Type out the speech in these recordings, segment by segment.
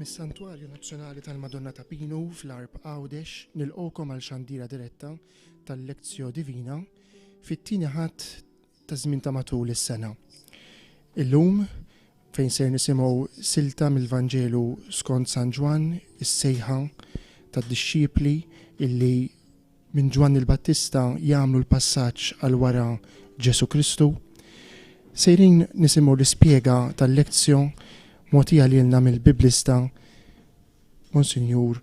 Mis-Santwarju Nazzjonali tal-Madonna ta' Pinu fl-Arb Għawdex nilqgħukom għal xandira diretta tal-Lezzjo Divina fit-tieni ħadd ta' żmien ta' matul is-sena. Illum fejn ser nisimgħu silta mill-Vanġelu skont San Ġwan, is-sejħa tad-dixxipli illi minn Ġwan il-Battista jagħmlu l-passaġġ għal wara Ġesu Kristu. Sejrin nisimgħu l-ispjega tal-lezzjo mogħtija lilna mill-Biblista Monsinjur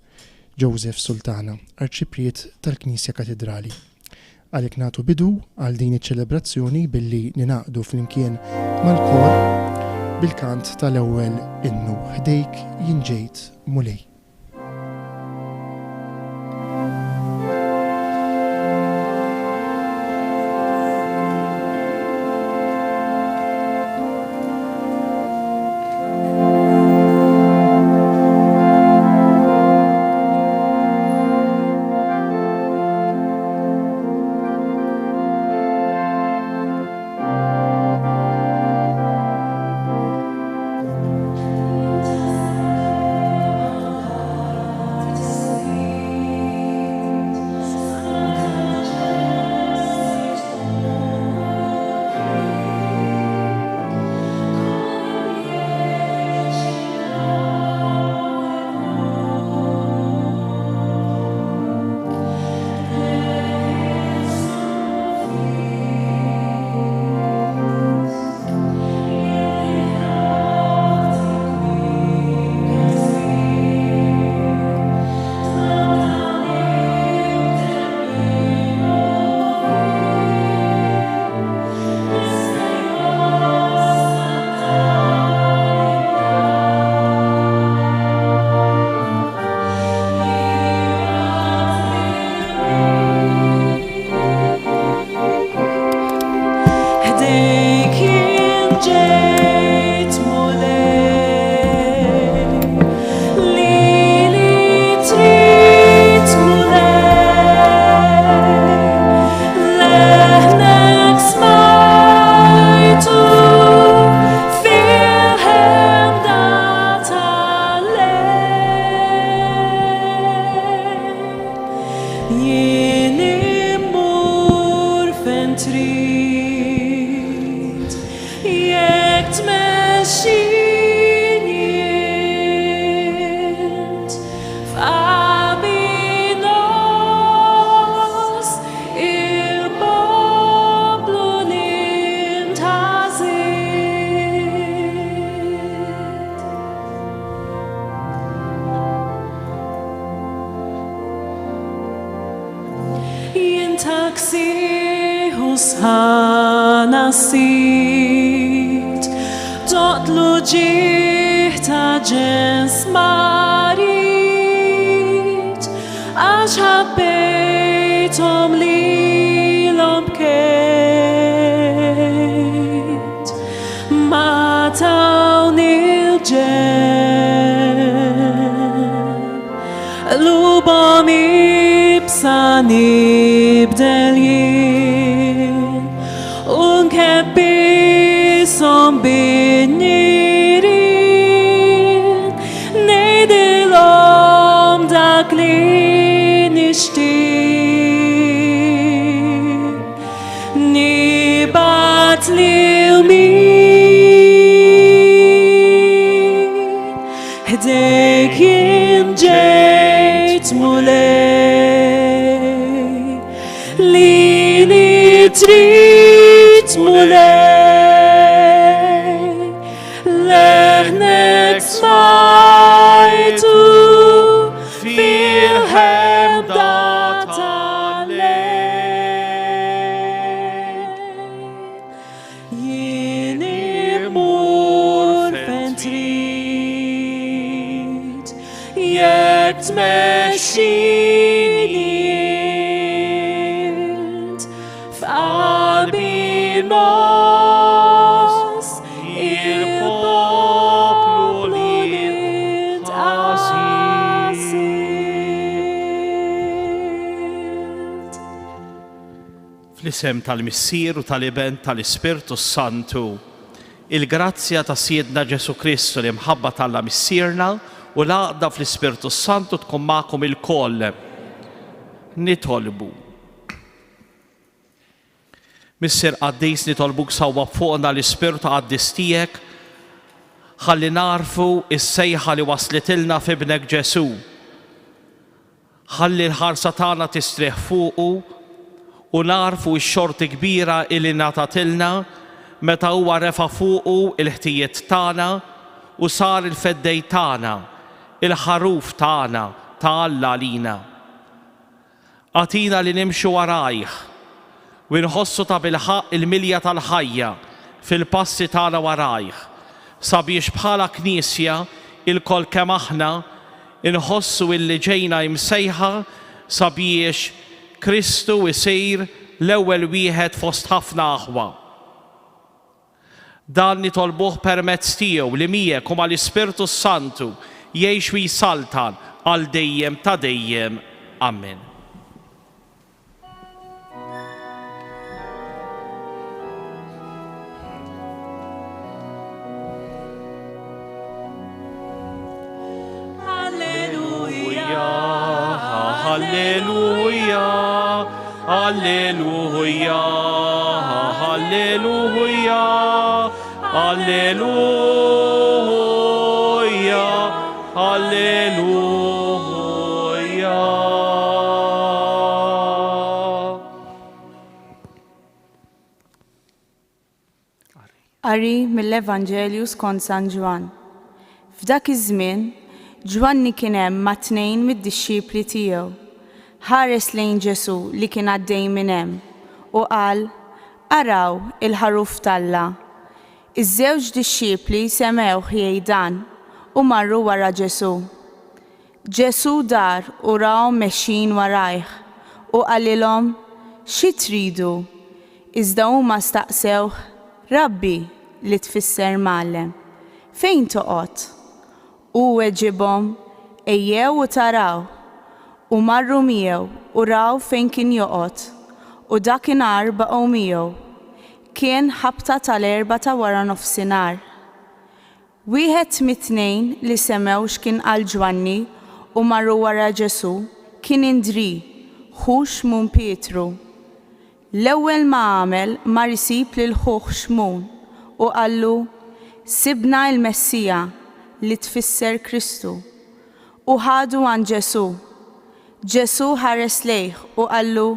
Joseph Sultana, Arċipriet tal-Knisja Katedrali. Għalhekk nagħtu bidu għal din iċ-ċelebrazzjoni billi ninaqdu flimkien mal-kor bil-kant tal-ewwel innu ħdejk jien ġejt mulej. Fl-isem tal-Missier u tal-Iben tal-Ispirtu Santu, il-grazzja ta' Siedna Ġesu Kristu li mħabba tal-Missierna u l-għaqda fl-Ispirtu Santu tkun magħkom ilkoll. Nitolbu. Missier Qaddis nitolbuk sawwa fuqna l-Ispirtu Qaddis tiegħek ħalli narfu s-sejħa li waslitilna f'ibnek Ġesu. Ħalli l-ħarsa tagħna tistrieħ fuqu u narfu x-xorti kbira illi natatilna meta huwa refa' fuqu il-ħtijiet tagħna u sar il-feddej tagħna, il-ħaruf tagħna ta' Alla għalina. Għatina li nimxu warajh u nħossu ta' bilħaq il-milja tal-ħajja fil-passi tagħna warajh sabiex bħala Knisja il-kol kemm aħna inħossu illi ġejna imsejħa sabiex Kristu isir l-ewwel wieħed fost ħafna aħwa. Dan nitolbuh permezz tiegħu li miegħek u mal-Ispirtu Santu jgħix u jsaltan għal dejjem ta' dejjem. Amen. Alleluja, alleluja, alleluja, alleluja, alleluja. Qari mill-Evanġelju skont San Ġwan. F'dak iż-żmien Ġwanni kien hemm ma' 2 mid-dixxipli tiegħu. Ħares lejn Ġesu li kien għaddej minn hemm u qal: Araw il-ħaruf tal-Alla. Iż-żewġ dixxipli semgħu jgħidan u marru wara Ġesu. Ġesu dar u raw mexxin warajh u qalilhom: Xi tridu? Iżda huma staqsew: Rabbi, li tfisser Mgħallem, fejn toqgħod? U weġibhom: Ejjew u taraw. U marru miegħu u raw fejn kien joqgħod u dakinhar baqgħu miegħu. Kien ħabta tal-4 ta' wara nofsinhar. Wieħed mit-2 li semgħu x'kien qal Ġwanni u marru wara Ġesu kien indri, ħux Xmun Pietru. L-ewwel ma għamel mar isib lil ħuh Xmun u qallu: Sibna l-Messija li tfisser Kristu. U ħadu għand Ġesu. Ġesu ħares lejh u qallu: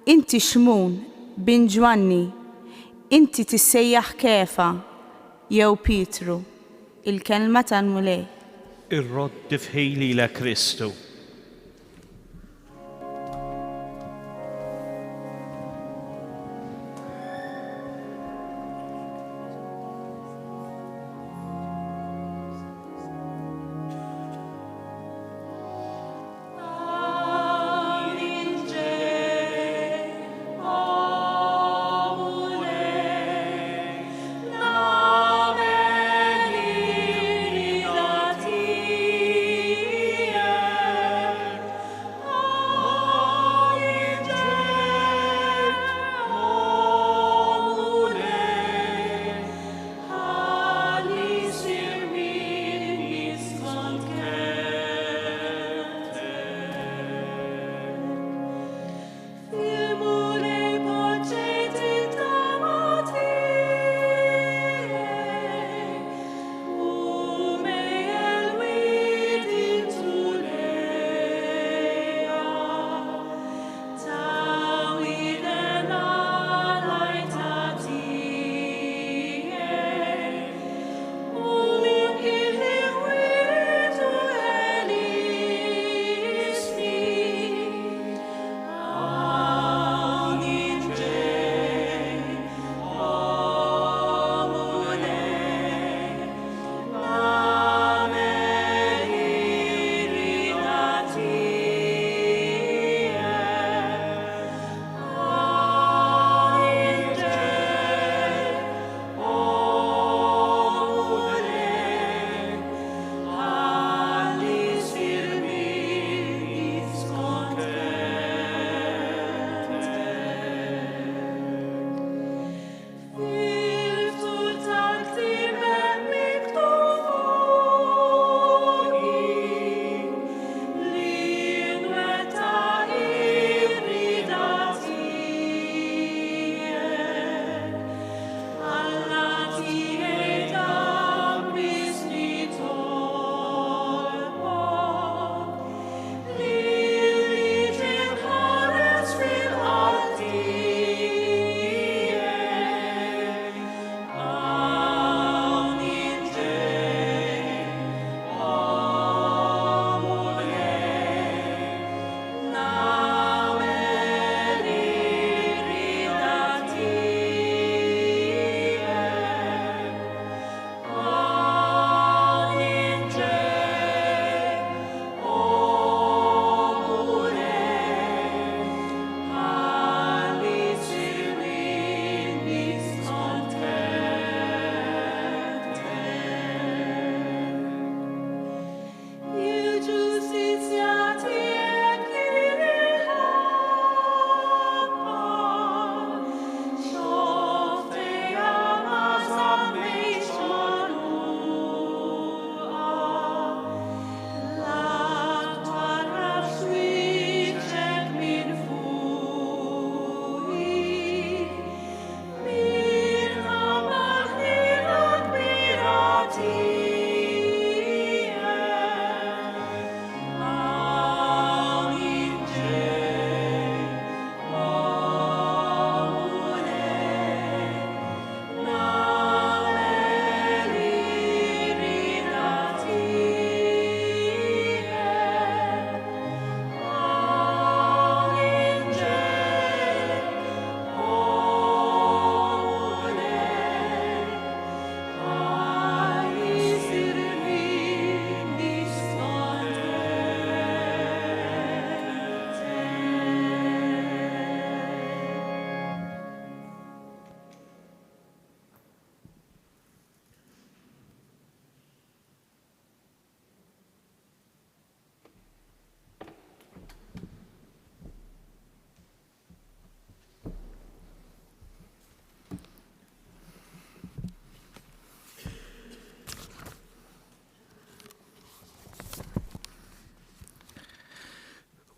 Inti Xmun bin Ġwanni, inti tissejjaħ Kefa jew Pietru. Il-kelma tan-mulej. Ir-rodd fħejli la Kristu.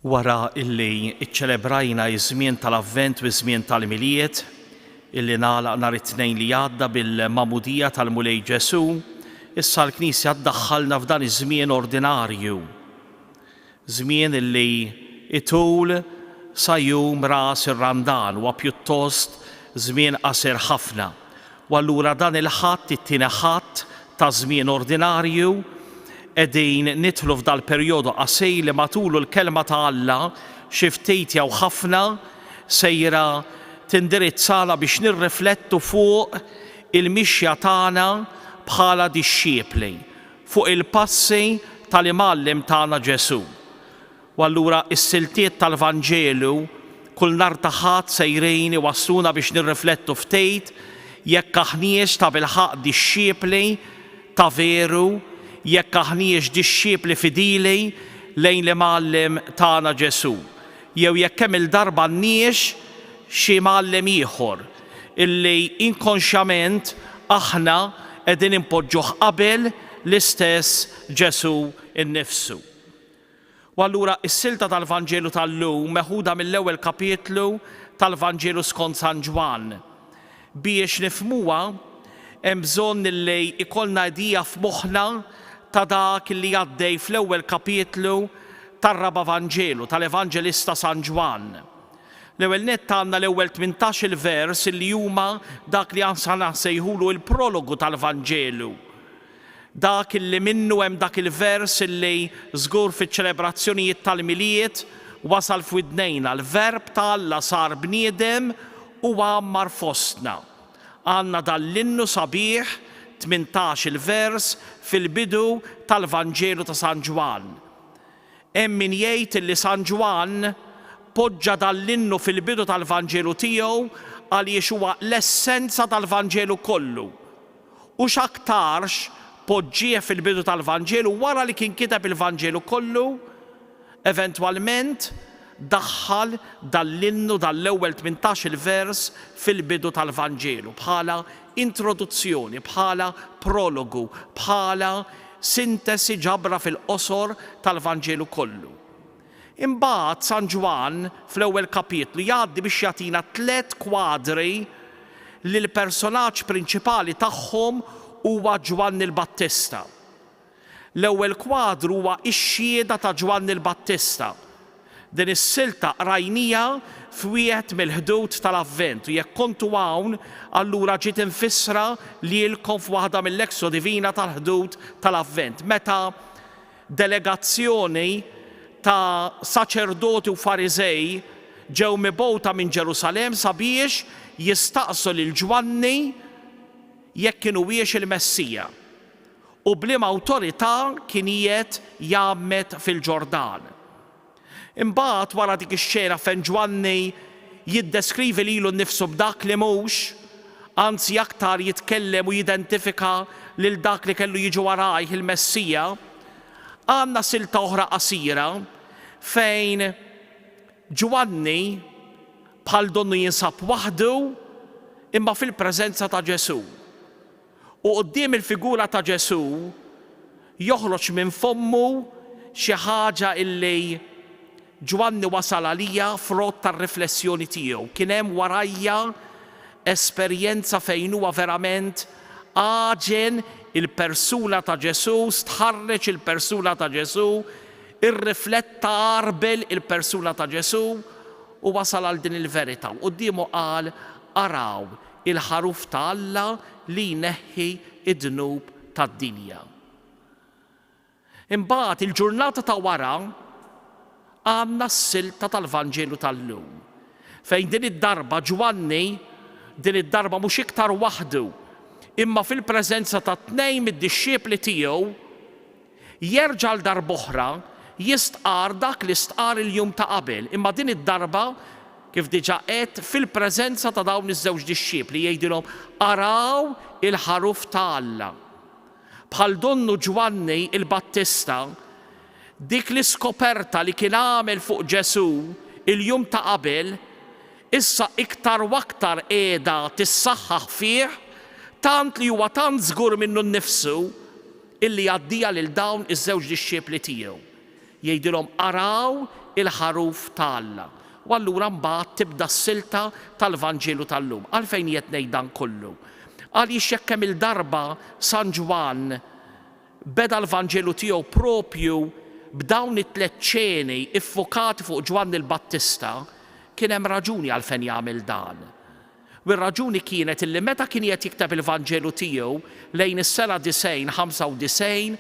Wara illi iċċelebrajna iż-żmien tal-Avvent u iż-żmien tal-Miliet, illi nagħlaq nhar it-tnejn li għadda bil-Magħmudija tal-Mulej Ġesu, issa l-Knisja ddaħħalna f'dan iż-żmien ordinarju. Żmien illi itul sa jum ras ir-Ramdan huwa pjuttost żmien qasir ħafna. U allura dan il-ħadd it-tieni ħadd ta' żmien ordinarju qegħdin nidħlu f'dal perjodu qasir li matulu l-kelma ta' Alla xi ftit jew ħafna sejra tindirizzana biex nirriflettu fuq il-mixja tagħna bħala dixxiepli, fuq il-passi tal-imgħallem tagħna Ġesu. U allura s-siltiet tal-Vanġelu kull nhar ta' ħadd sejrin iwassluna biex nirriflettu ftit jekk aħniex ta' bilħaq dixxiepli ta' veru, jekk aħniex dixxiepli fidili lejn l-imgħallem tagħna Ġesu, jew jekk hemm il-darba nniex xi mgħallem ieħor illi inkonxjament aħna qegħdin impoġġuh qabel l-istess Ġesu innifsu. U allura s-silta tal-Vanġelu tal-lum meħuda mill-ewwel kapitlu tal-Vanġelu skont San Ġwan. Biex nifhmuha hemm bżonn illi ikollna idea f'moħħna ta' dak li għaddej fl-ewwel kapitlu tar-raba' Vanġelu tal-Evanġelista San Ġwan. L-ewwel nett għandna l-ewwel 18 vers li huma dak li sejħulu l-prologu tal-Vanġelu. Dak illi minnu hemm dak il-vers illi żgur fiċ-ċelebrazzjonijiet tal-Miliet wasal f'widnejna, l-verb ta' Alla sar bniedem u għammar fostna. Għandna dal-innu sabiħ 18 il-vers fil-bidu tal-Vanġelu ta' San Ġwan. Hemm min jgħid illi San Ġwan poġġa dal-innu fil-bidu tal-Vanġelu tiegħu għaliex huwa l-essenza tal-Vanġelu kollu. U x'aktarx poġġih fil-bidu tal-Vanġelu wara li kien kiteb il-Vanġelu kollu, eventwalment daħħal dal-innu dal-ewwel 18 il-vers fil-bidu tal-Vanġelu bħala introduzzjoni, bħala prologu, bħala sintesi ġabra fil-qosor tal-Vanġelu kollu. Imbagħad San Ġwan fl-ewwel kapitlu jgħaddi biex jagħtina 3 kwadri li l-personaġġ prinċipali tagħhom huwa Ġwanni l-Battista. L-ewwel kwadru huwa x-xhieda ta' Ġwanni l-Battista. Din is-silta qrajnija f'wieħed mill-ħdud tal-Avvent u jekk kontu hawn allura ġiet infissra lilkom f'waħda mill-Lexio Divina tal-ħdud tal-Avvent, meta delegazzjoni ta' saċerdoti u Farizej ġew mibgħuta minn Ġerusalemm sabiex jistaqsu lil Ġwanni jekk kienu wiex il-Messija u bliema awtorità kien qiegħed jagħmel fil-Ġordan. Imbagħad wara dik ix-xena fejn Ġwanni jiddeskrivi lilu nnifsu b'dak li mhux, anzi aktar jitkellem u jidentifika lil dak li kellu jiġi warajh il-Messija, għandna silta oħra qasira fejn Ġwanni bħal donnu jinsab waħdu imma fil-preżenza ta' Ġesu. U quddiem il-figura ta' Ġesu joħroġ minn fommu xi ħaġa illi Ġwanni wasal għalija frott tar-riflessjoni tiegħu. Kien hemm warajja esperjenza fejn huwa verament għaġen il-persuna ta' Ġesu, stħarreġ il-persuna ta' Ġesu, irrifletta arbel il-persuna ta' Ġesu u wasal għal din il-verità. Quddiemu qal araw il-ħaruf ta' Alla li jneħħi id-dnub tad-dinja. Imbagħad il-ġurnata ta' wara għandna s-silta tal-Vanġelu tal-lum. Fejn din id-darba Ġwanni, din id-darba mhux iktar waħdu, imma fil-preżenza ta' 2 mid-dixxiepli tiegħu jerġa' l-darb'oħra jistqar dak li stqar il-jum ta' qabel, imma din id-darba kif diġà qed fil-preżenza ta' dawn iż-żewġ dixxiepli jgħidilhom araw il-ħaruf ta' Alla. Bħal donnu Ġwanni il-Battista dik l-iskoperta li kien għamel fuq Ġesu il-jum ta' qabel issa iktar u aktar qiegħda tissaħħaħ fih tant li huwa tant żgur minnu nnifsu illi għaddija lil dawn iż-żewġ dixxiepli tiegħu. jgħidilhom araw il-ħaruf ta' Alla. U allura mbagħad tibda s-silta tal-Vanġelu tal-lum. Għalfejn qed ngħid dan kollu? Għaliex jekk hemm il-darba San Ġwan beda l-Vanġelu tiegħu propju b'dawn it-tliet ċeni iffokati fuq Ġwan il-Battista, kien hemm raġuni għalfejn jagħmel dan. U r-raġuni kienet illi meta kien qed jikteb il-Vanġelu tiegħu lejn is-sena 95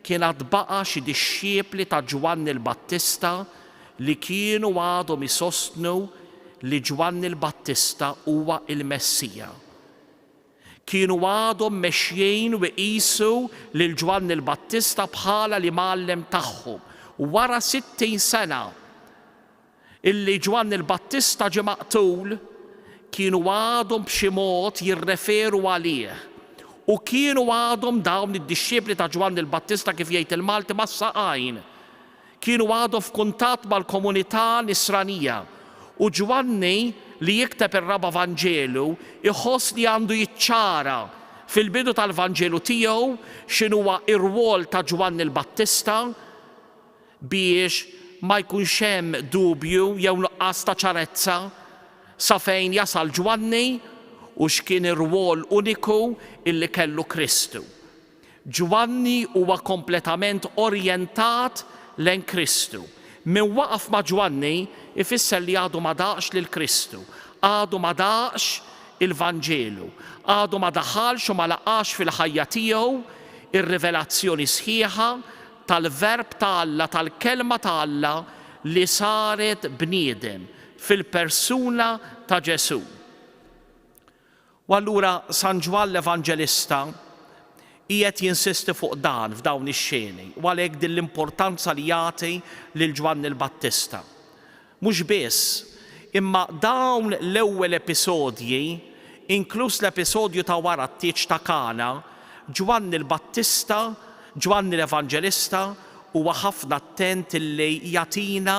kien għad baqa' xi dixxiepli ta' Ġwan il-Battista li kienu għadhom isostnu li Ġwan il-Battista huwa il-Messija. Kienu għadhom mexjin u qisu lil Ġwan il-Battista bħala li mgħallem tagħhom. Wara 60 sena illi Ġwan il-Battista ġie maqtul, kienu għadhom b'xi mod jirreferu għalih. U kienu għadhom dawn id-dixxiepli ta' Ġwan il-Battista kif jgħid il-Malti mas-saqajn. Kienu għadhom f'kuntatt mal-komunità nisranija. U Ġwanni li jikteb ir-raba' Vanġelu iħoss li għandu jiċċara fil-bidu tal-Vanġelu tiegħu x'inhuwa r-rwol ta' Ġwan il-Battista biex ma jkunx hemm dubju jew nuqqas ta' ċarezza sa fejn jasal Ġwanni u x'kien ir-rwol uniku illi kellu Kristu. Ġwanni huwa kompletament orjentat lejn Kristu. Min waqaf ma' Ġwanni ifisser li għadu ma daqx lil Kristu, għadu ma daqx il-Vanġelu, għadu ma daħalx u ma laqax fil-ħajja tiegħu ir-rivelazzjoni sħiħa tal-verb ta' Alla, tal-kelma ta' Alla li saret bniedem fil-persuna ta' Ġesu. U allura San Ġwan l-Evanġelista qiegħed jinsisti fuq dan f'dawn ix-xeni u għalhekk din l-importanza li jagħti lil Ġwan il-Battista. Mhux biss, imma dawn l-ewwel episodji, inkluż l-episodju ta' wara t-tieġ ta' Kana, Ġwan il-Battista, Ġwan l-Evanġelista huwa ħafna attent illi jagħtina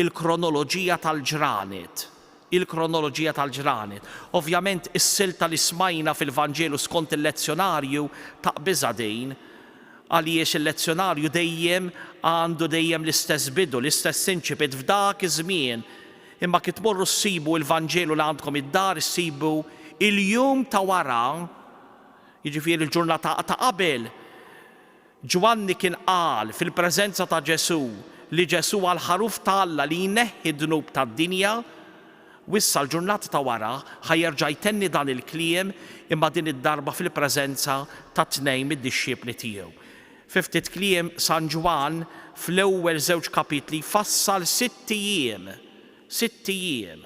il-kronoloġija tal-ġranet. Il-kronoloġija tal-ġranet. Ovvjament is-silta li smajna fil-Vanġelu skont il-lezzjonarju taqbiża din, għaliex il-lezzjonarju dejjem għandu dejjem l-istess bidu, l-istess inċipit f'dak iż-żmien. Imma kif tmorru ssibu l-Vanġelu li għandkom id-dar, issibu il-jum ta' wara, jiġifieri l-ġurnata ta' qabel, Ġwanni kien qal fil-preżenza ta' Ġesu li Ġesu għal ħaruf ta' Alla li jneħħi d-dnub tad-dinja. Wissa l-ġurnata ta' wara ħajerġa' jtenni dan il-kliem imma din id-darba fil-preżenza ta' tnejn mid-dixxiepli tiegħu. Ftit kliem San Ġwan fl-ewwel żewġ kapitli fassal 6 ijiem. 6 ijiem.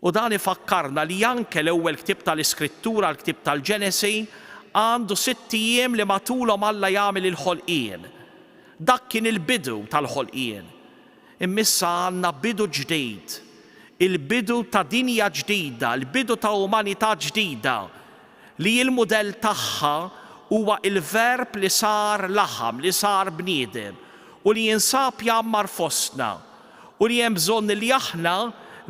U dan ifakkarna li anke l-ewwel ktieb tal-Iskrittura, l-ktieb tal-Ġenesi, għandu 6 ijiem li matulhom Alla jagħmel il-ħolqien. Dak kien il-bidu tal-ħolqien. Immissa għandna bidu ġdid. Il-bidu ta' dinja ġdida, il-bidu ta' umanità ġdida li il-mudell tagħha huwa il-verb li sar laħam, li sar bniedem u li jinsab jammar fostna u li hemm bżonn li aħna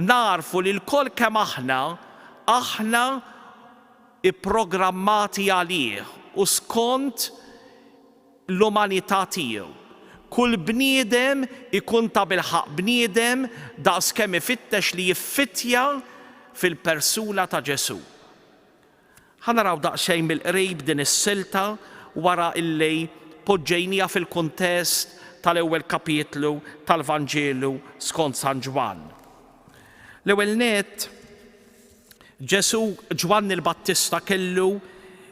narfu li l-kol kemm aħna ipprogrammati għalih u skont l-umanità tiegħu. Kull bniedem ikun ta' bilħaq bniedem daqskemm ifittex li jiffittja fil-persuna ta' Ġesu. Ħanaraw daqsxejn mill-qrib din is-silta wara illi poġġejnija fil-kuntest tal-ewwel kapitlu tal-Vanġelu skont San Ġwan. L-ewwel nett Ġwan il-Battista kellu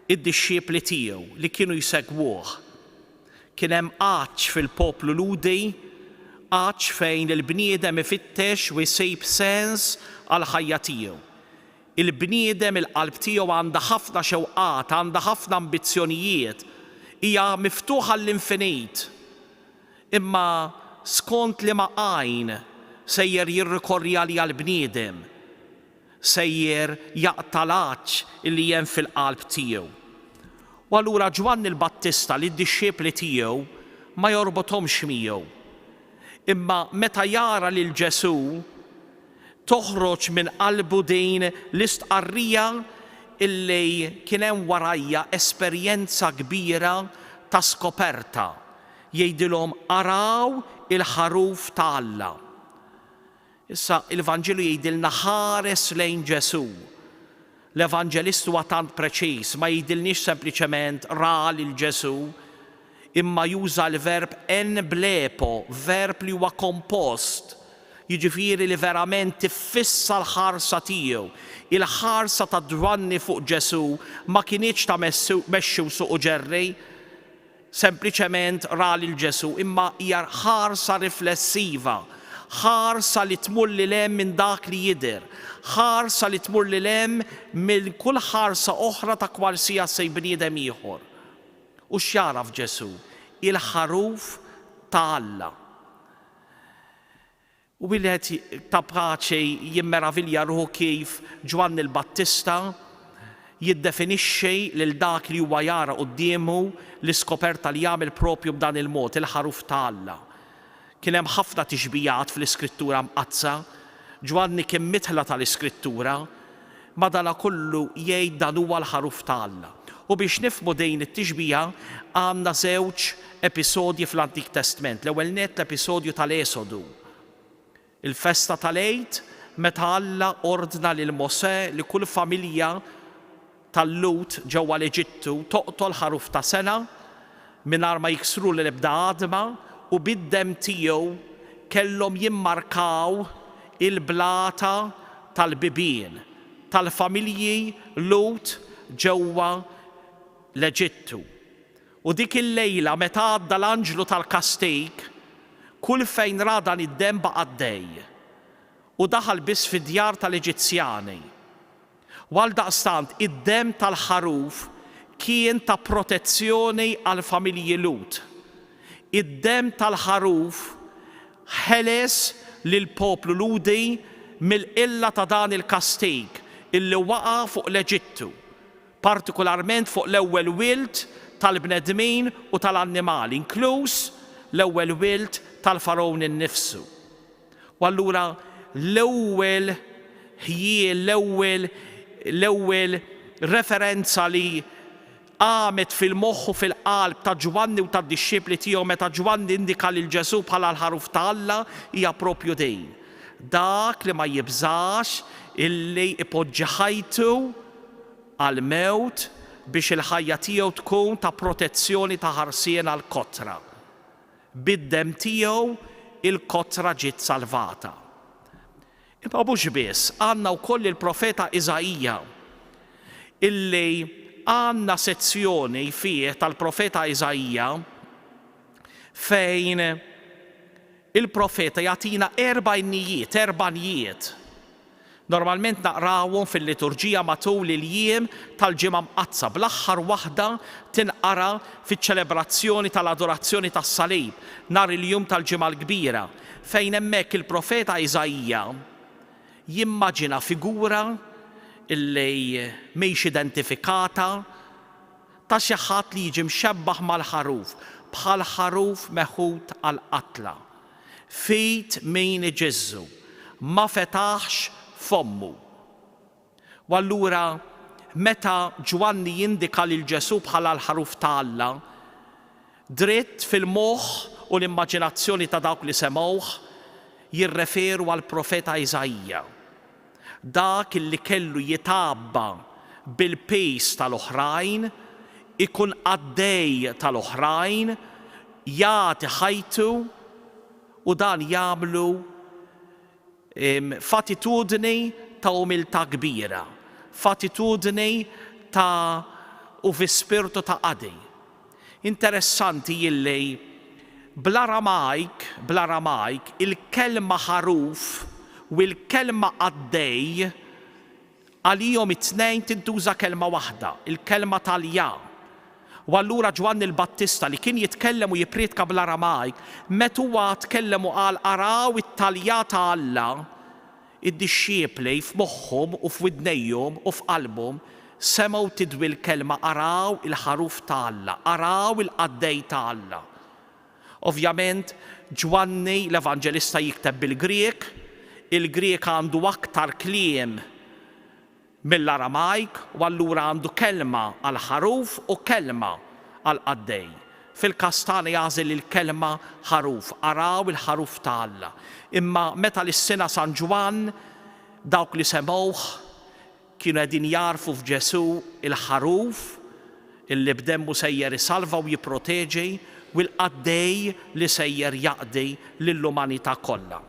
id-dixxiepli tiegħu li kienu jsegwuh. Kien hemm qaċ fil-poplu Ludi, qaċ fejn il-bniedem ifittex u jsib sens għal ħajja tiegħu. Il-bniedem il-qalb tiegħu għandha ħafna xewqat, għandha ħafna ambizzjonijiet, hija miftuħa l-infinit. Imma skont li ma' għajn sejjer jirrikorri għal bniedem, sejjer jaqta' l-qaċ illi hemm fil-qalb tiegħu. U allura Ġwan il-Battista li d-dixxiepli tiegħu ma jorbothomx miegħu. Imma meta jara lil Ġesu toħroġ minn qalbu din l-istqarrija illi kien hemm warajja esperjenza kbira ta' skoperta. jgħidilhom araw il-ħaruf ta' Alla. Issa il-Vanġelu jgħidilna ħares lejn Ġesu. L-Evanġelist huwa tant preċiż, ma jgħidilniex sempliċement ra lil Ġesu, imma juża l-verb enblepo, verb li huwa kompost, jiġifieri li verament tiffissa l-ħarsa tiegħu. Il-ħarsa ta' Ġwanni fuq Ġesu ma kinitx ta' mexxu suq ġerri, sempliċement ra lil Ġesu, imma hija ħarsa riflessiva, ħarsa li tmur lil hemm minn dak li jidher, ħarsa li tmur lil hemm minn kull ħarsa oħra ta' kwalsiasi bniedem ieħor. U x'jaraf Ġesu? Il-ħaruf ta' Alla. U wieħed ta' paċi jimmeravilja ruħu kif Ġwanni il-Battista jiddefinixxi lil dak li huwa jara qudiemu l-iskoperta li jagħmel propju b'dan il-mod, il-ħaruf ta' Alla. Kien hemm ħafna tixbijat fl-Iskrittura mqazza, Ġwanni kien mitħla tal-Iskrittura, madankollu jgħid dan huwa l-ħaruf ta' Alla. U biex nifhmu din it-tixbija għandna żewġ episodji fl-Antik Testament. L-ewwel nett l-episodju tal-Esodu. Il-festa tal-Għid meta Alla ordna lil Mosè li kull familja tal-Lut ġewwa l-Eġittu toqtol ħaruf ta' sena mingħajr ma jiksru l-ebda għadma u bid-dem tiegħu kellhom jimmarkaw il-blata tal-bibien tal-familji Lut ġewwa l-Eġittu. U dik il-lejla meta għadda l-anġlu tal-kastik, kull fejn ra dan id-dem baqa' għaddej u daħal biss fid-djar tal-Eġizzjani. Għaldaqstant id-dem tal-ħaruf kien ta' protezzjoni għal familji Lut. Id-dem tal-ħaruf ħeles lil poplu Ludi mill-illa ta' dan il-kastik illi waqa' fuq l-Eġittu, partikolarment fuq l-ewwel wild tal-bnedmin u tal-annimali, inkluż l-ewwel wild tal-farawn innifsu. U allura l-ewwel l-ewwel referenza li għamet fil-moħħu fil-qalb ta' Ġwanni u ta' dixxipli tiegħu meta Ġwanni indika lil Ġesu bħala l-ħaruf ta' Alla hija proprju din. Dak li ma jibżax illi ipoġġi ħajtu għal mewt biex il-ħajja tiegħu tkun ta' protezzjoni ta' ħarsien għal kotra. Bid-dem tiegħu il-kotra ġiet salvata. Imma mhux biss, għandna wkoll il-profeta Iżajija illi għandna sezzjoni fih tal-profeta Iżajija fejn il-profeta jagħtina 4 nijiet. Normalment naqrawhom fil-liturġija matul il-jiem tal-ġimgħa mqazza, bl-aħħar waħda tinqara fiċ-ċelebrazzjoni tal-adorazzjoni tas-salib nhar il-jum tal-ġimgħa l-kbira, fejn hemmhekk il-profeta Iżajija jimmaġina figura illi mhix identifikata ta' xi ħadd li jiġi mxebbaħ mal-ħaruf, bħal ħaruf meħud għall-qatla. Fit min iġizzu, ma fetaħx fommu. U allura meta Ġwanni jindika lil Ġesu bħala l-ħaruf ta' Alla, dritt fil-moħħ u l-immaġinazzjoni ta' dawk li semgħuh jirreferu għal profeta Iżajija. Dak li kellu jitabba bil-pejs tal-oħrajn, ikun għaddej tal-oħrajn, jagħti ħajtu u dan jagħmlu fatitudni ta' umiltà kbira, fatitudni ta' u fi spirtu ta' qadi. Interessanti illi bl-Aramajk il-kelma ħaruf u l-kelma għaddej għalihom it-tnejn tintuża kelma waħda, il-kelma tal-ja. U allura Ġwanni il-Battista li kien jitkellem u jipriedka bl-Aramajk, meta huwa tkellem u qal araw it-talja ta' Alla, id-dixxiepli f'moħħhom u f'widnejhom u f'qalbhom semgħu tidwi l-kelma araw il-ħaruf ta' Alla, araw il-qaddej ta' Alla. Ovvjament Ġwanni l-Evanġelista jikteb bil-Griek, il-Griek għandu aktar kliem mill-Aramajk u allura għandu kelma għal ħaruf u kelma għal qaddej. fil-kastana jażel il-kelma ħaruf, araw il-ħaruf ta' Alla. Imma meta l-sena San Ġwan dawk li semgħuh kienu qegħdin jarfu f'Ġesu il-ħaruf illi b'demmu sejjer isalva u jipproteġi u l-qaddej li sejjer jaqdi lill-umanità kollha.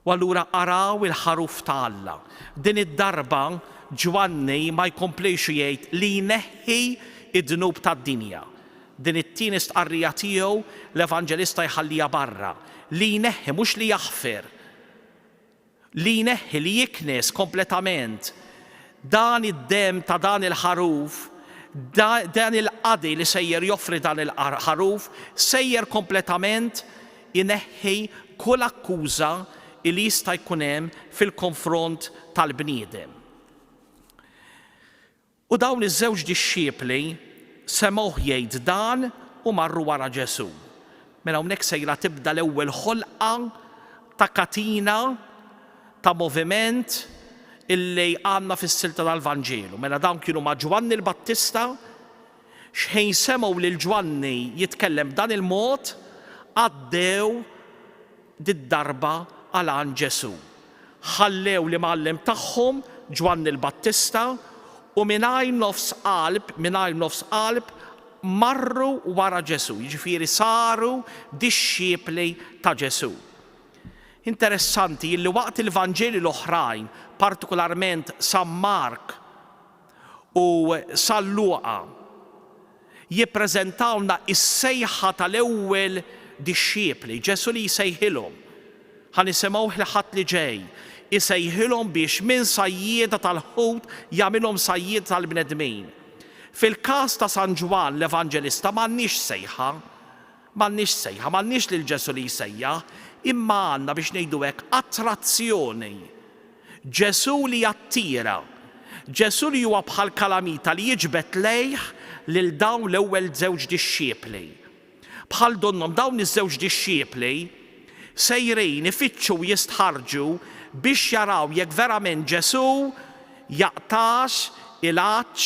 U allura araw il-ħaruf ta' Alla. Din id-darba Ġwanni ma jkomplix jgħid li jneħħi id-dnub tad-dinja. Din it-tieni stqarrija tiegħu l-Evanġelista jħallija barra. Li jneħħi mhux li jaħfir. Li jneħħi li jiknes kompletament dan id-dem ta' dan il-ħaruf, dan il-qadi li sejjer joffri dan il-ħaruf, sejjer kompletament jneħħi kull akkuża li jista' jkun hemm fil-konfront tal-bniedem. U dawn iż-żewġ dixxiepli semgħuh jgħid dan u marru wara Ġesu. Mela hawnhekk sejra tibda l-ewwel ħolqa ta' katina ta' moviment illi għandna fis-silta tal-Vanġelu. Mela dawn kienu ma' Ġwanni l-Battista, x'ħejn semgħu lil Ġwanni jitkellem b'dan il-mod, għaddew dit-darba għal Ġesu. Ħallew li mgħallem tagħhom Ġwanni l-Battista u mingħajr nofs qalb marru wara Ġesu, jiġifieri saru dixxiepli ta' Ġesu. Interessanti li waqt il-Vanġeli l-oħrajn, partikolarment San Mark u San Luqa, jippreżentawna is-sejħa tal-ewwel dixxiepli, Ġesu li jsejħilhom. Ħanisimgħuh il-ħadd li ġej, isejħilhom biex minn sajjieda tal-ħut jagħmilhom sajjieda tal-bnedmin. Fil-każ ta' San Ġwan l-Evanġelista m'għandniex sejħa, m'għandniex lil Ġesu li jsejjaħ, imma għandna biex ngħidu hekk attrazzjoni. Ġesu li jattira, Ġesu li huwa bħal kalamita li jiġbed lejh lil dawn l-ewwel żewġ dixxiepli. Bħal donhom dawn iż-żewġ dixxiepli sejrin ifittxu jistħarġu biex jaraw jekk verament Ġesu jaqtax il-għaġġ,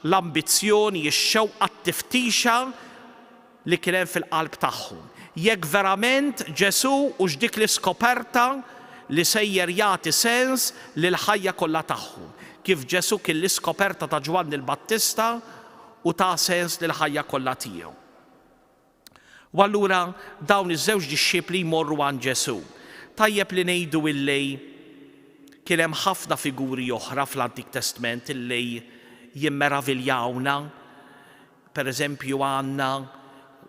l-ambizzjoni, ix-xewqa, t-tiftixa li kien hemm fil-qalb tagħhom. Jekk verament Ġesu hux dik l-iskoperta li sejjer jagħti sens lil ħajja kollha tagħhom. Kif Ġesu kien l-iskoperta ta' Ġwanni l-Battista u ta' sens lil ħajja kollha tiegħu. U allura dawn iż-żewġ dixxiepli jmorru għand Ġesu. Tajjeb li ngħidu illi kien hemm ħafna figuri oħra fl-Antik Testament illi jimmeraviljawna. Pereżempju għandna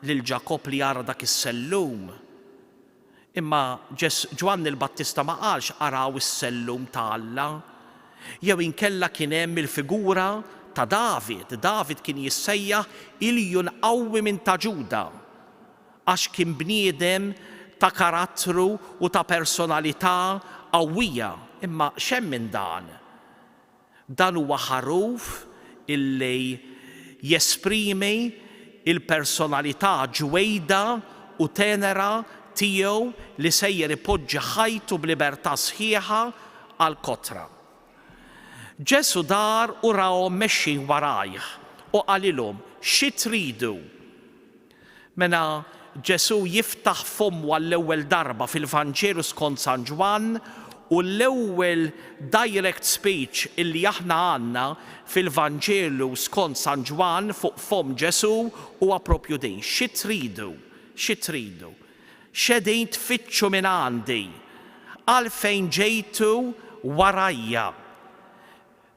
lil Ġakob li jara dak is-sellum. Imma Ġwanni l-Battista ma qalx araw is-sellum ta' Alla. Jew inkella kien hemm il-figura ta' David. David kien jissejjaħ Iljun qawwi minn ta' Ġuda għax kien bniedem ta' karattru u ta' personalità qawwija. Imma x'hemm minn dan? Dan huwa ħaruf illi jesprimi il-personalità ġwejda u tenera tiegħu li sejjer ipoġġi ħajtu b'libertà sħiħa għal kotra. Ġesu dar u rawhom mexxin warajh u qalilhom xi tridu. Mela Ġesu jiftaħ fommu għall-ewwel darba fil-Vanġelu skont San Ġwan u l-ewwel direct speech illi aħna għandna fil-Vanġelu skont San Ġwan fuq fom Ġesu huwa proprju din. Xi tridu? Xi tridu? X'edin tfittxu minn għandi? Għalfejn ġejtu warajja?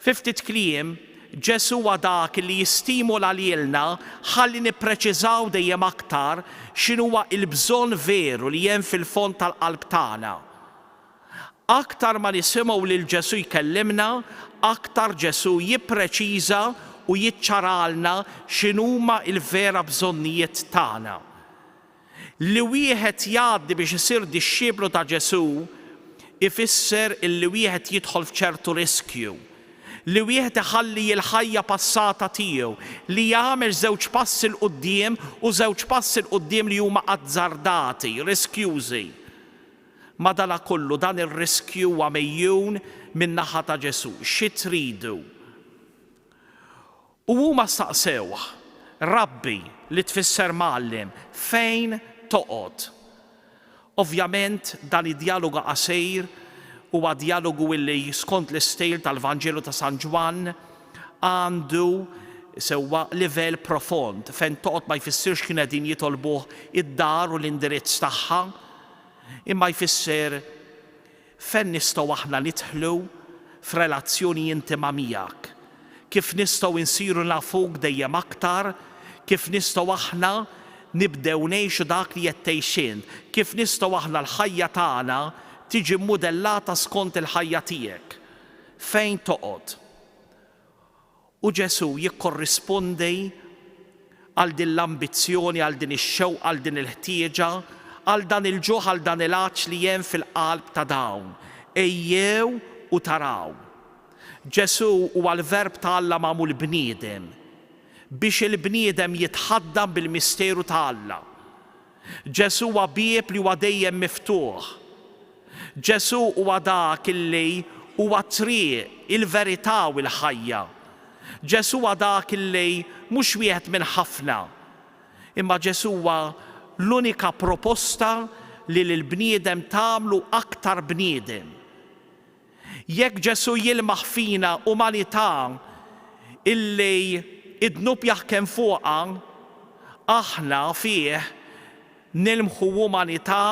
Fi ftit kliem Ġesu huwa dak li jistimula lilna ħalli nippreċiżaw dejjem aktar x'inhuwa l-bżonn veru li hemm fil-fond tal-qalb tagħna. Aktar ma nisimgħu lil Ġesu jkellimna, aktar Ġesu jippreċiża u jiċċaralna x'inhuma l-vera bżonnijiet tagħna. Li wieħed jgħaddi biex isir dixxieplu ta' Ġesu ifisser illi wieħed jidħol f'ċertu riskju. Li wieħed iħalli l-ħajja passata tiegħu, li jagħmel żewġ passi l qudiem u żewġ passi l qudiem li huma azzardati, riskjużi. Madankollu dan ir-riskju huwa mejjun min-naħa ta' Ġesu. Xi tridu? U huma staqsewh, Rabbi li tfisser Mallim, fejn toqgħod. Ovvjament dan id-dialogu qasir huwa dialogu illi skont l-istejl tal-Vanġelu ta' San Ġwan għandu sewwa livell profond fejn toqgħod ma jfissirx kien qegħdin jitolbuh id-dar u l-indirizz tagħha, imma jfisser fejn nistgħu aħna nidħlu f'relazzjoni intima miegħek, kif nistgħu insiru nafuk dejjem aktar, kif nistgħu aħna nibdew ngħixu dak li qed tgħixin, kif nistgħu aħna l-ħajja tagħna tiġi mmudellata skont il-ħajja tiegħek. Fejn toqgħod? U Ġesu jikkorrispondi għal din l-ambizzjoni, għal din ix-xewq, għal din il-ħtieġa, għal dan il-ġuħ, għal dan il-għaġġ li hemm fil-qalb ta' dawn. Ejjew u taraw. Ġesu huwa l-verb ta' Alla magħmul bniedem biex il-bniedem jitħaddam bil-misteru ta' Alla. Ġesu huwa bieb li huwa dejjem miftuħ. Ġesu huwa dak illi huwa triq, il-verità u l-ħajja. Ġesu huwa dak illi mhux wieħed minn ħafna, imma Ġesu huwa l-unika proposta li l-bniedem tagħmlu aktar bniedem. Jekk Ġesu jilmaħ fina umanità illi id-dnub jaħkem fuqha, aħna fih nilmħu umanità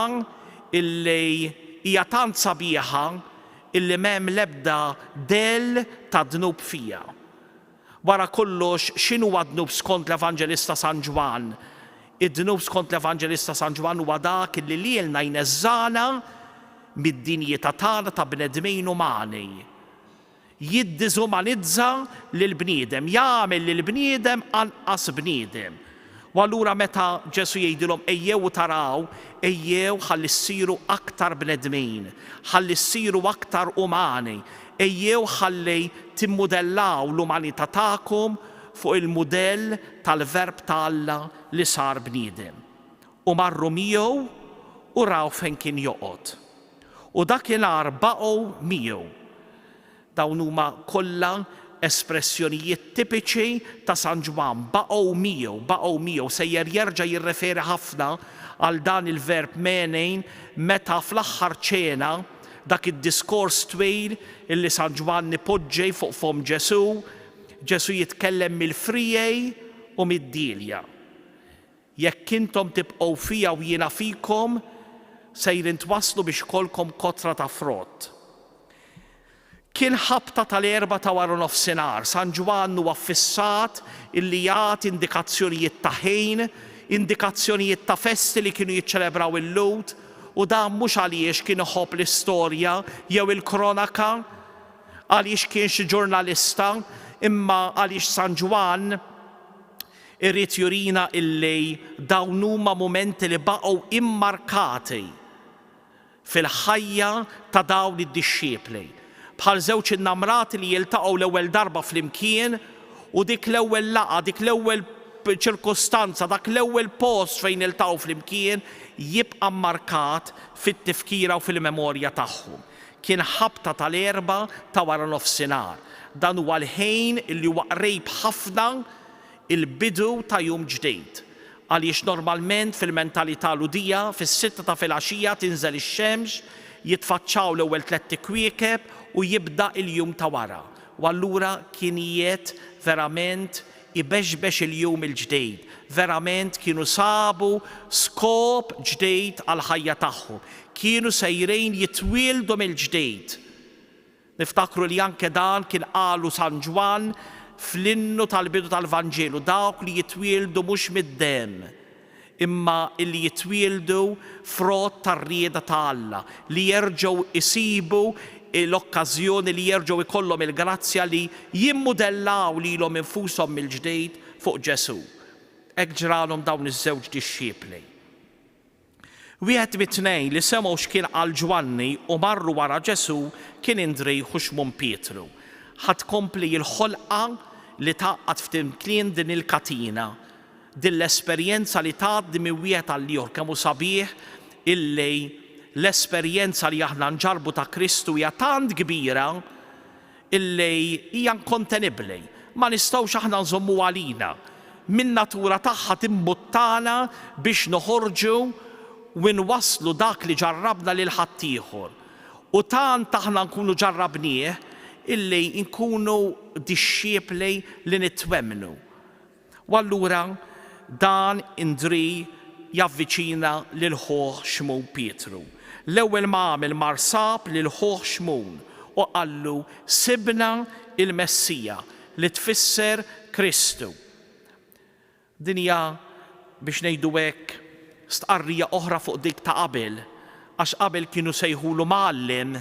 illi hija tant sabiħa illi m'hemm l-ebda del ta' dnub fiha. Wara kollox x'inhu huwa dnub skont l-Evanġelista San Ġwan? Id-dnub skont l-Evanġelista San Ġwan huwa dak illi lilna jneżżana mid-dinjità tagħna ta' bnedmin umani. Jiddiżumanizza lill-bniedem, jagħmel lill-bniedem anqas bniedem. U allura meta Ġesu jgħidilhom ejjew u taraw, ejjew ħalli ssiru aktar bnedmin, ħalli ssiru aktar umani, ejjew ħalli timmudellaw l-umanità tagħkom fuq il-mudell tal-verb ta' Alla li sar bniedem. U marru miegħu u raw fejn kien joqgħod. U dakinhar baqgħu miegħu. Dawn huma kollha espressjonijiet tipiċi ta' San Ġwan, baqgħu miegħu, sejjer jerġa' jirreferi ħafna għal dan il-verb menejn meta fl-aħħar ċena dak id-diskors twil illi San Ġwan nipoġġej fuq fom Ġesu, Ġesu jitkellem mill-frijej u mid-dilja. Jekk intom tibqgħu fija u jiena fikom, sejrin twasslu biex kolkom kotra ta' frott. Kien ħabta tal-erba ta' wara nofsinhar, San Ġwan huwa affissat illi jagħti indikazzjonijiet ta' ħin, indikazzjonijiet ta' festi li kienu jiċċelebraw il-Lud, u dan mhux għaliex kien iħobb l-istorja jew il-kronaka, għaliex kien xi ġurnalista, imma għaliex San Ġwan irrid jurina illi dawn huma mumenti li baqgħu immarkati fil-ħajja ta' dawn id-dixxiepli. Bħal żewġ innamrati li jiltaqgħu l-ewwel darba flimkien u dik l-ewwel laqgħa, dik l-ewwel ċirkostanza, dak l-ewwel post fejn iltaqgħu flimkien jibqa' mmarkat fit-tifkira u fil-memorja tagħhom. Kien ħabta tal-erba ta' wara nofsinhar. Dan huwa l-ħin li huwa qrib ħafna il-bidu ta' jum ġdid. Għaliex normalment fil-mentalità ludija fis-sitta ta' filgħaxija tinżel ix-xemx, jitfaċċaw l-ewwel tliet tikwiekeb u jibda il-jum ta' wara. U allura kien jiet verament ibeġbex il-jum il-ġdid. Verament kienu sabu skop ġdid għal ħajja tagħhom. Kienu sejrejn jitwieldu mill-ġdid. Niftakru li anke dan kien qalu San Ġwan fl-innu tal-bidu tal-Vanġelu, dawk li jitwieldu mhux mid-demm, imma li jitwieldu frott tar-rieda ta' Alla, li jerġgħu isibu l-okkażjoni li jerġgħu ikollhom il-grazzja li jimmudellaw lilhom infushom mill-ġdid fuq Ġesu. Hekk ġralhom dawn iż-żewġ dixxiepli. Wieħed mit-tnejn li semgħu x'kien qal Ġwanni u marru wara Ġesu kien Indrej u Xmon Pietru. Ħadd kompli l-ħolqa li taqqad f'timkien din il-katina, din l-esperjenza li tgħaddi minn wieħed għal ieħor kemm hu sabiħ illi l-esperjenza li aħna nġarbu ta' Kristu hija tant kbira illi hija inkontenibbli. Ma nistgħux aħna nżommu għalina. min natura tagħha timbuttana biex noħorġu u nwasslu dak li ġarrabna lil ħaddieħor. U tant aħna nkunu ġarrabnieh illi nkunu dixxiepli li nitwemnu. U allura dan indri javviċina lil ħoħ xmum Pietru. L-ewwel ma għamel marsab lil ħoħ xmun u qallu sibna il-Messija li tfisser Kristu. Dinja biex ngħidu hekk stqarrija oħra fuq dik ta' qabel, għax qabel kienu sejħulu Mallim.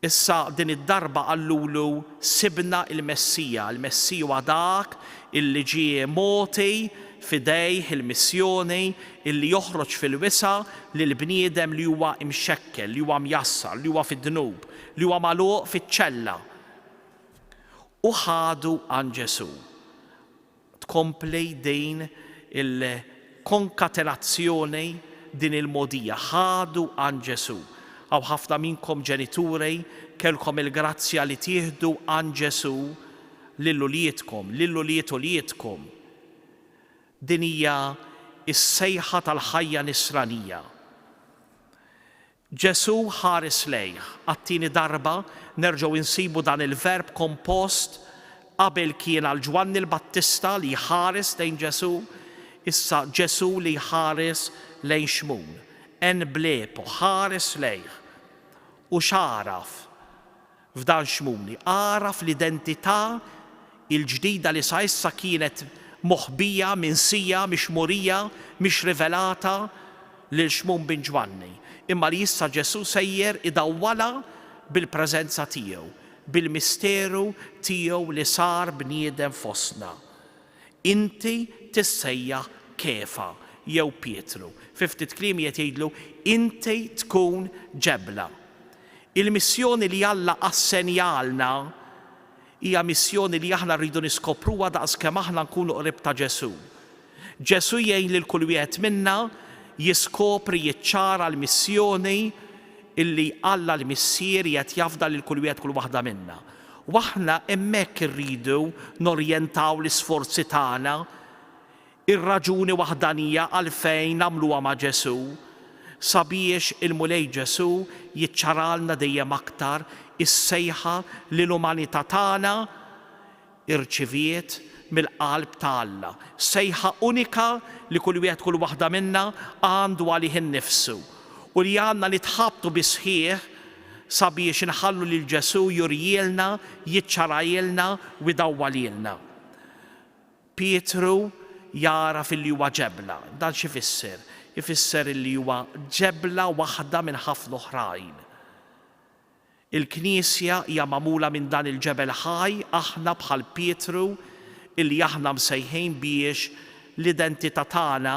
Issa din id-darba qallulu sibna il-Messija. Il-Messija huwa dak illi ġie moti fidejh il-missjoni illi joħroġ fil-wisa lil bniedem li huwa imxekkel, li huwa mjassar, li huwa fid-dnub, li huwa magħluq fiċ-ċella. U ħadu għan Ġesu. Tkompli din il-konkatenazzjoni din il-modija. Ħadu għan Ġesu. Għaw ħafna minnkom ġenituri kelkom il-grazzja li tieħdu għan Ġesu lill-uliedkom, lill-uliedkom. Din hija is-sejħa tal-ħajja nisranija. Ġesu ħares lejh. Għat-tieni darba nerġgħu insibu dan il-verb kompost. Qabel kien għal Ġwanni l-Battista li ħares lejn Ġesu, issa Ġesu li ħares lejn xmun. En blepo ħares lejh. U x'għaraf f'dan xmuni? Għaraf l-identità il-ġdida li sa issa kienet moħbija, minsija, mixmurija, mhix rivelata lil xmun bin Ġwanni. Imma li issa Ġesu sejjer idawwala bil-preżenza tiegħu, bil-misteru tiegħu li sar bniedem fostna. Inti tissejjaħ Kefa jew Pietru. Fi ftit kliem jgħidlu inti tkun ġebla. Il-missjoni li Alla assenjalna hija missjoni li aħna rridu niskopruha daqskemm aħna nkunu qrib ta' Ġesu. Ġesu jgħin lil kull wieħed minna jiskopri jiċċara l-missjoni illi Alla l-missier qed jafda lil kull wieħed kull waħda minna. U aħna hemmhekk irridu norjentaw l-isforzi tagħna, ir-raġuni waħdanija għalfejn nagħmluha ma' Ġesu, sabiex il-mulej Ġesu jiċċaralna dejjem aktar is-sejħa li l-umanità tagħna irċiviet mill-qalb ta' Alla. Sejħa unika li kull wieħed kull waħda minna għandu għalih innifsu u li għandna nitħabtu bisħieħ sabiex inħallu lil Ġesu jurjilna, jiċċarajilna u jdawwalilna. Pietru jara fil-li huwa ġebla. Dan xi fisser? Ifisser li huwa ġebla waħda minn ħafna oħrajn. Il-Knisja hija magħmula minn dan il-ġebel ħaj, aħna bħal Pietru illi aħna msejħin biex l-identità tagħna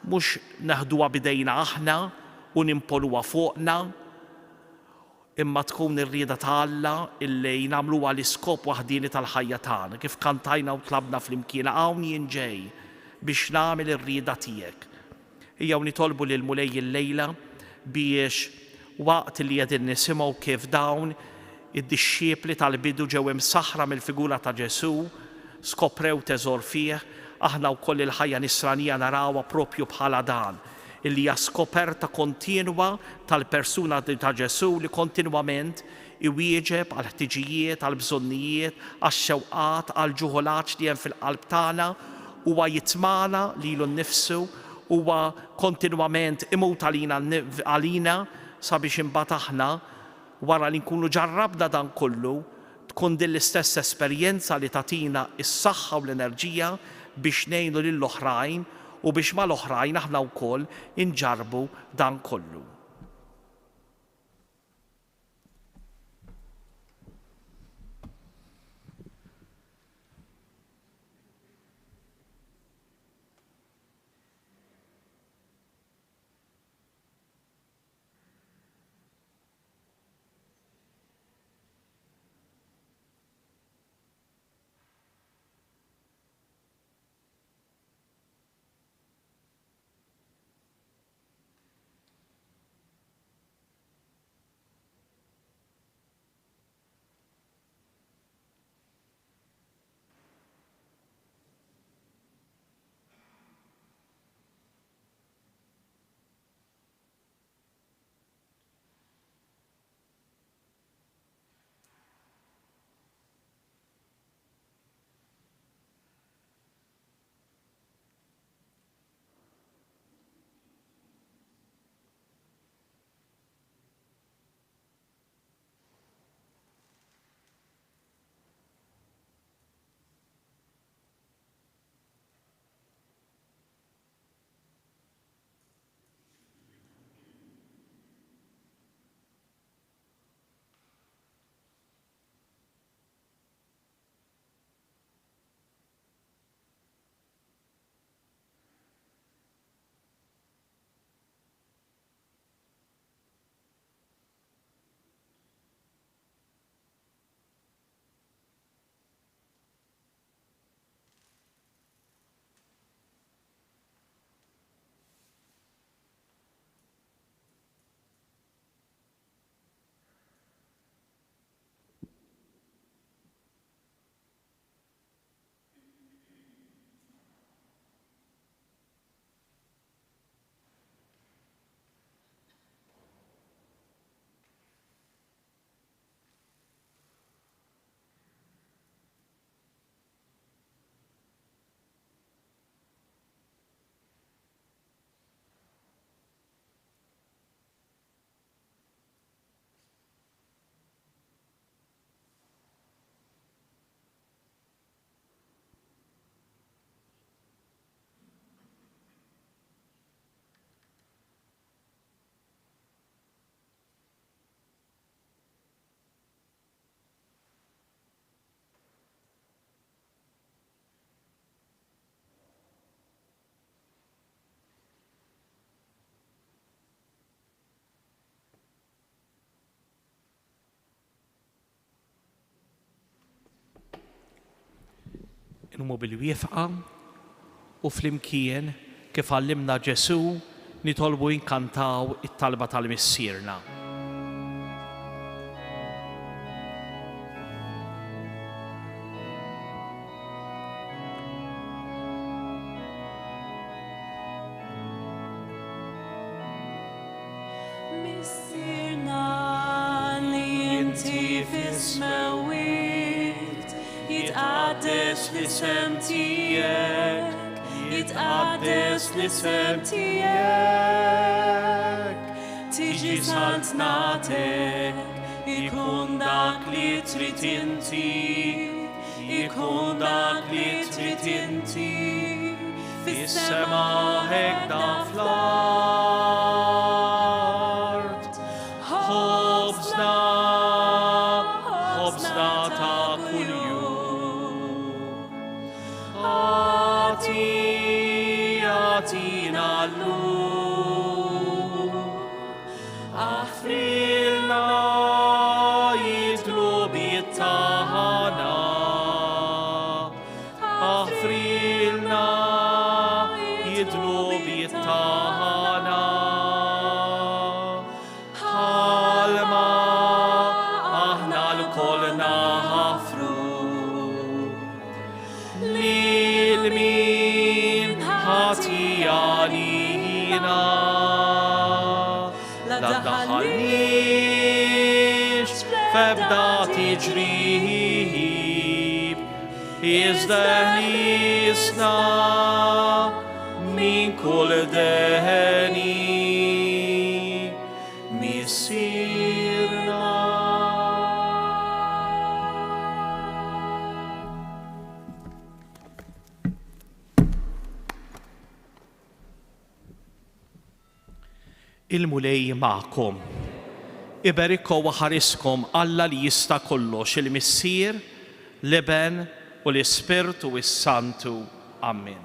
mhux neħduha bidejna aħna u nimpoluha fuqna, imma tkun ir-rieda ta' Alla illi nagħmluha l-iskop waħdini tal-ħajja tagħna. Kif kantajna u tlabna flimkien hawn jien ġej biex nagħmel ir-rieda tiegħek. Ejjew nitolbu lil mulej il-lejla biex waqt li qegħdin nisimgħu kif dawn id-dixxiepli tal-bidu ġew imsaħħra mill-figura ta' Ġesu, skoprew teżor fih, aħna wkoll il-ħajja nisranija narawha proprju bħala dan, illi hija skoperta kontinwa tal-persuna ta' Ġesu li kontinwament iwieġeb għal ħtiġijiet, għal bżonnijiet, għax-xewqat, għal ġuħolaġġ li hemm fil-qalb tagħna, huwa jitmana lilu nnifsu, huwa kontinwament imut għalina sabiex imbagħad aħna wara li nkunu ġarrabna dan kollu tkun din l-istess esperjenza li tagħtina s-saħħa u l-enerġija biex ngħinu lill-oħrajn u biex mal-oħrajn aħna wkoll inġarbu dan kollu. numu bil-wifqa u flimkien kif għallimna Ġesu nitolbu jinkantaw it-talba tal-missierna. Jitqaddes l-isem tiegħek, jitqaddes l-isem tiegħek, tiġi saltnatek, ikun dak li trid inti, ikun dak li trid inti, fis-sema hekk fl-art. Ħobżna ta' kuljum, Atina l-lum, aħfrilna jitlubiet tagħna, aħfrilna jitlubiet tagħna, ħalma aħna l-kol naħafru lil min ħatijana la daħalniex f'ebda tiġrib, iżda ħlisna min kull deħni missierna. Il-mulej ma'kom. Iberikkom u ħariskom Alla li jista' kollox, il-Missier, l-Iben u l-Ispirtu s-Santu. Amen.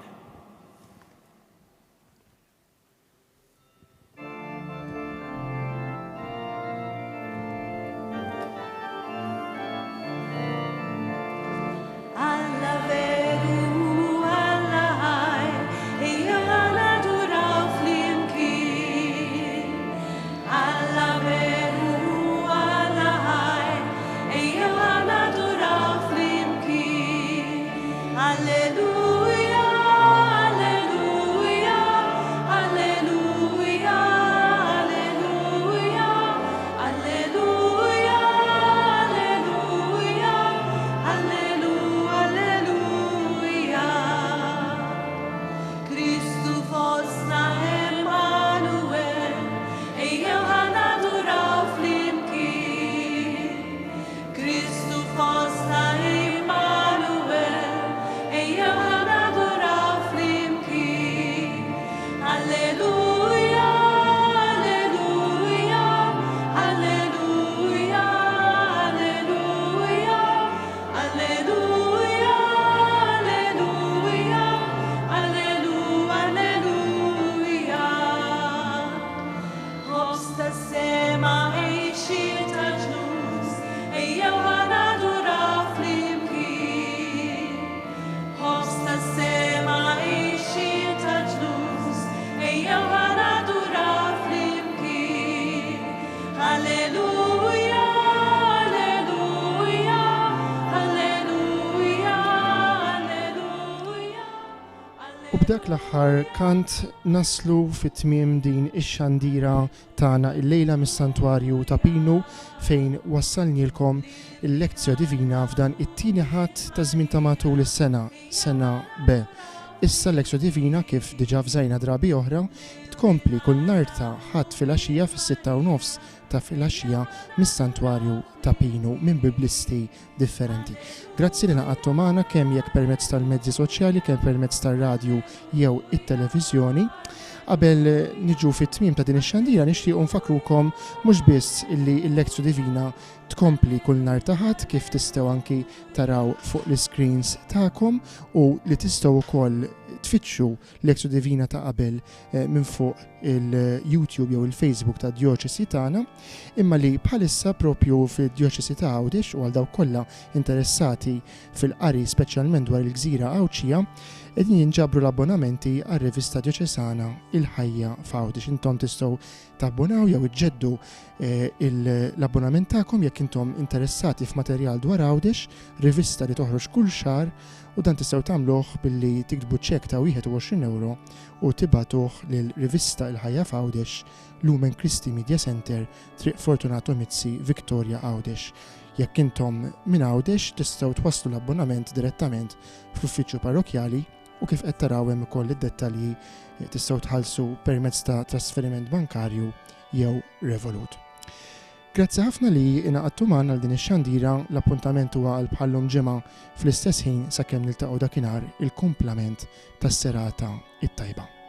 B'dak l-aħħar kant naslu fit-tmiem din ix-xandira tagħna il-lejla mis-santwarju ta' Pinu fejn wassalnilkom il-lezzja divina f'dan it-tieni ħadd ta' żmien ta' matul is-sena, sena B. Issa l-lezzja divina kif diġà fżajna drabi oħra tkompli kull nhar ta' ħadd filgħaxija fis-6:30 ta' filgħaxija mis-santwarju ta' Pinu minn biblisti differenti. Grazzi li naqgħodtu magħna kemm jekk permezz tal-mezzi soċjali, kemm permezz tar-radju jew it-televiżjoni. Qabel niġu fit-tmiem ta' din ix-xandira nixtiequ nfakrukom mhux biss illi l-lezzja divina tkompli kull nhar ta' ħadd kif tistgħu anki taraw fuq l-screens tagħkom u li tistgħu wkoll tfittxu Lexio Divina ta' qabel minn fuq il-YouTube jew il-Facebook ta' Djoċesi tagħna, imma li bħalissa propju fid-Djoċesi ta' Għawdex u għal dawk kollha interessati fil-qari speċjalment dwar il-Gżira Għawdxija qegħdin jinġabru l-abbonamenti għar-rivista Djoċesana Il-Ħajja f'Għawdex. Intom tistgħu tabbonaw jew iġġeddu l-abbonament tagħkom jekk intom interessati f'materjal dwar Għawdex, rivista li toħroġ kull xahar, u dan tistgħu tagħmluh billi tiktbu ċek ta' €21 u tibatuh lil rivista Il-Ħajja f'Għawdex, Lumen Christi Media Center, Triq Fortunato Mizzi, Victoria Għawdex. Jekk intom minn Għawdex tistgħu twasslu l-abbonament direttament fl-uffiċċju parrokjali u kif qed taraw hemm ukoll id-dettalji tistgħu tħallsu permezz ta' trasferiment bankarju jew Revolut. Grazzi ħafna li inaqadtu magħna għal din ix-xandira, l-appuntament huwa għal bħallum ġimgħa fl-istess ħin sakemm niltaqgħu dakinhar il-kumplament tas-serata it-tajba.